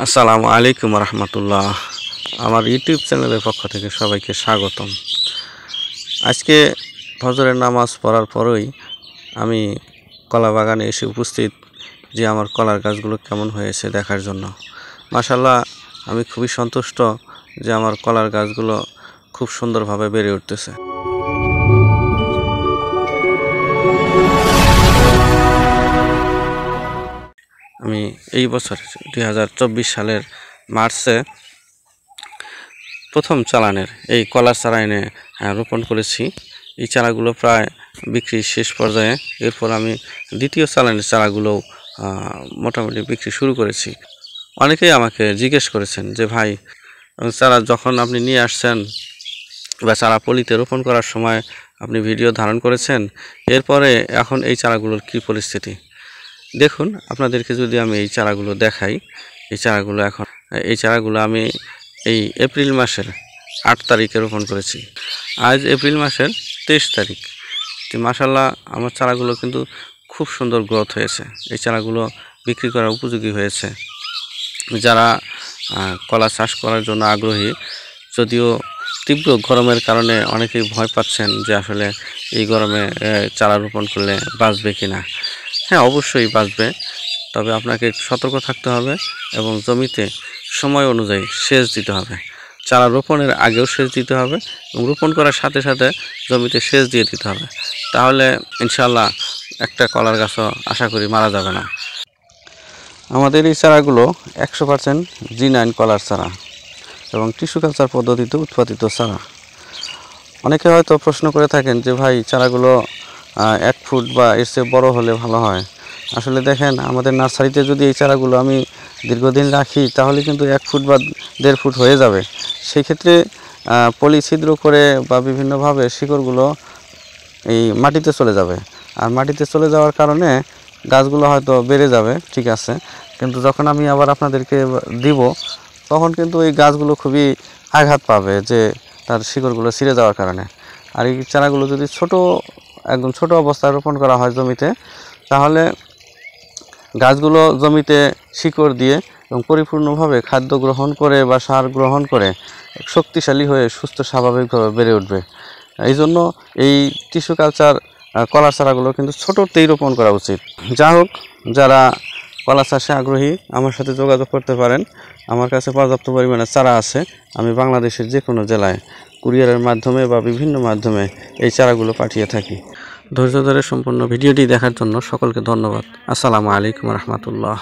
আসসালামু আলাইকুম রহমতুল্লাহ। আমার ইউটিউব চ্যানেলের পক্ষ থেকে সবাইকে স্বাগতম। আজকে ফজরের নামাজ পড়ার পরেই আমি কলা বাগানে এসে উপস্থিত যে আমার কলার গাছগুলো কেমন হয়েছে দেখার জন্য। মাশাআল্লাহ, আমি খুবই সন্তুষ্ট যে আমার কলার গাছগুলো খুব সুন্দরভাবে বেড়ে উঠতেছে। আমি এই বছর 2024 সালের মার্চে প্রথম চালানের এই কলার চারা এনে রোপণ করেছি। এই চারাগুলো প্রায় বিক্রি শেষ পর্যায়ে। এরপর আমি দ্বিতীয় চালানের চারাগুলোও মোটামুটি বিক্রি শুরু করেছি। অনেকেই আমাকে জিজ্ঞেস করেছেন যে ভাই, চারা যখন আপনি নিয়ে আসছেন বা চারা পলিতে রোপণ করার সময় আপনি ভিডিও ধারণ করেছেন, এরপরে এখন এই চারাগুলোর কী পরিস্থিতি। দেখুন, আপনাদেরকে যদি আমি এই চারাগুলো দেখাই, এই চারাগুলো আমি এই এপ্রিল মাসের 8 তারিখে রোপণ করেছি। আজ এপ্রিল মাসের 23 তারিখ। তো মাশাআল্লাহ, আমার চারাগুলো কিন্তু খুব সুন্দর গ্রোথ হয়েছে। এই চারাগুলো বিক্রি করার উপযোগী হয়েছে। যারা কলা চাষ করার জন্য আগ্রহী, যদিও তীব্র গরমের কারণে অনেকেই ভয় পাচ্ছেন যে আসলে এই গরমে চারা রোপণ করলে বাঁচবে কিনা। হ্যাঁ, অবশ্যই বাঁচবে, তবে আপনাকে সতর্ক থাকতে হবে এবং জমিতে সময় অনুযায়ী সেচ দিতে হবে। চারা রোপণের আগেও সেচ দিতে হবে এবং রোপণ করার সাথে সাথে জমিতে সেচ দিয়ে দিতে হবে। তাহলে ইনশাআল্লাহ একটা কলার গাছও আশা করি মারা যাবে না। আমাদের এই চারাগুলো 100% G9 কলার চারা এবং টিস্যু কালচার পদ্ধতিতে উৎপাদিত চারা। অনেকে হয়তো প্রশ্ন করে থাকেন যে ভাই, চারাগুলো 1 ফুট বা এর চেয়ে বড় হলে ভালো হয়। আসলে দেখেন, আমাদের নার্সারিতে যদি এই চারাগুলো আমি দীর্ঘদিন রাখি তাহলে কিন্তু 1 ফুট বা 1.5 ফুট হয়ে যাবে। সেই ক্ষেত্রে পলি ছিদ্র করে বা বিভিন্নভাবে শিকড়গুলো এই মাটিতে চলে যাবে। আর মাটিতে চলে যাওয়ার কারণে গাছগুলো হয়তো বেড়ে যাবে, ঠিক আছে, কিন্তু যখন আমি আবার আপনাদেরকে দিব তখন কিন্তু এই গাছগুলো খুবই আঘাত পাবে যে তার শিকড়গুলো ছিঁড়ে যাওয়ার কারণে। আর এই চারাগুলো যদি একদম ছোট অবস্থায় রোপণ করা হয় জমিতে, তাহলে গাছগুলো জমিতে শিকড় দিয়ে এবং পরিপূর্ণভাবে খাদ্য গ্রহণ করে বা সার গ্রহণ করে শক্তিশালী হয়ে সুস্থ স্বাভাবিকভাবে বেড়ে উঠবে। এই জন্য এই টিস্যু কালচার কলার চারাগুলো কিন্তু ছোটোতেই রোপণ করা উচিত। যা হোক, যারা কলা চাষে আগ্রহী আমার সাথে যোগাযোগ করতে পারেন। আমার কাছে পর্যাপ্ত পরিমাণে চারা আছে। আমি বাংলাদেশের যে কোনো জেলায় কুরিয়ারের মাধ্যমে বা বিভিন্ন মাধ্যমে এই চারাগুলো পাঠিয়ে থাকি। ধৈর্য ধরে সম্পূর্ণ ভিডিওটি দেখার জন্য সকলকে ধন্যবাদ। আসসালামু আলাইকুম রহমতুল্লাহ।